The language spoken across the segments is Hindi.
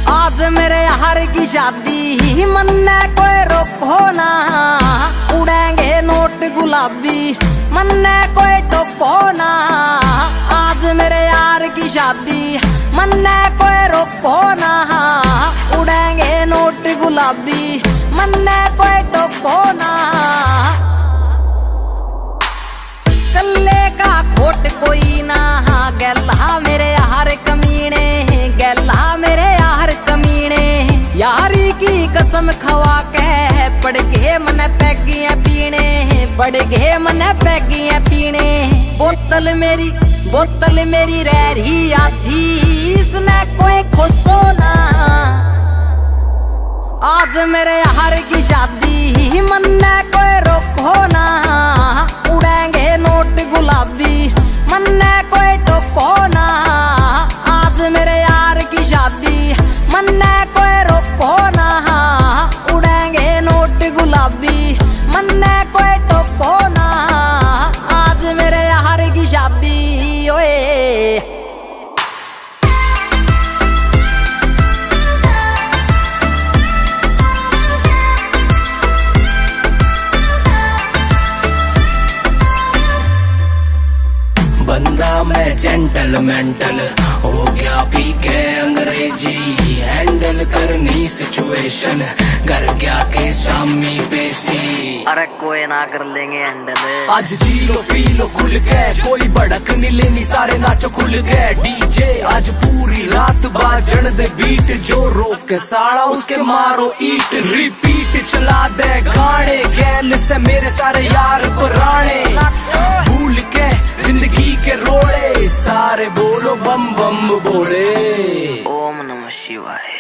आज मेरे यार की शादी मन्ने कोई रोको ना, उड़ेंगे नोट गुलाबी मन्ने कोई टोको ना। आज मेरे यार की शादी मन्ने कोई रोको ना, उड़ेंगे नोट गुलाबी मन्ने कोई टोको ना। कल्ले का खोट कोई ना, गैला मेरे यार कमीने, गैला मेरे यार कमीने। यारी की कसम खवा के पड़ गए मन पैगियां पीने, पड़ गए मन पैगियां पीने। बोतल मेरी रह रही आती, इसने कोई खुशो ना। आज मेरे यार की शादी मन्ने कोई रोको ना, उड़ेंगे नोट गुलाबी मन्ने कोई टोको ना। आज मेरे यार की शादी मन्ने कोई रोको ना, उड़ेंगे नोट गुलाबी मन्ने कोई टोको ना। आज मेरे यार की शादी ओए। बंदा मैं जेंटल मेंटल हो गया पी के अंग्रेजी, हैंडल करनी सिचुएशन कर गया के शामी पेशी। अरे कोई ना कर लेंगे हैंडल। आज जी लो पी लो खुल के, कोई भड़क नहीं लेनी सारे नाचो खुल के। डीजे आज पूरी रात बाजन दे बीट, जो रोक के साड़ा उसके मारो ईट। रिपीट चला दे गाने, गैल से मेरे सारे यार पुराने। भूल के जिंदगी के रोड़े, सारे बोलो बम बम बोले। ओम नमः शिवाय।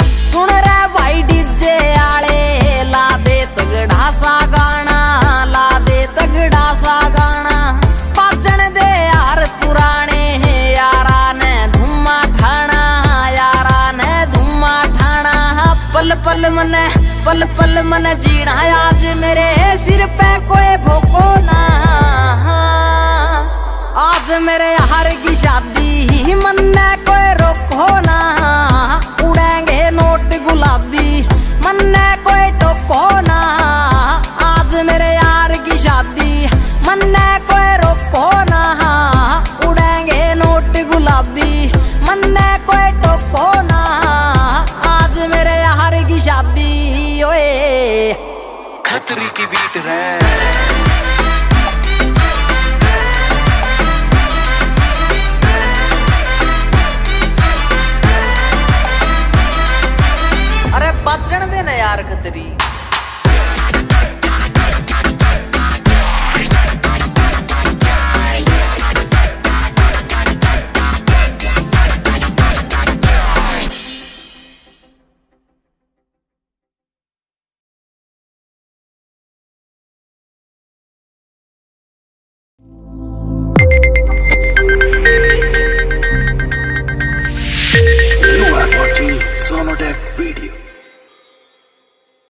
सुन रे भाई डीजे आले, ला दे तगड़ा सा गाना, ला दे तगड़ा सा गाना। बाजन दे यार पुराने, यारा ने धुमा ठाना, यारा ने धुमा ठाना। पल पल मन जीना, आज मेरे सिर पे कोई भोको ना। आज मेरे यार की शादी मन्ने कोई रोको ना, उड़ेंगे नोट गुलाबी मन्ने कोई टोको ना। आज मेरे यार की शादी मन्ने कोई रोको ना, उड़ेंगे नोट गुलाबी मन्ने कोई टोको ना। आज मेरे यार की शादी ओए। खतरी की बीट है। अरे बाजन दे ना यार Khatri. You are watching Sonodec video.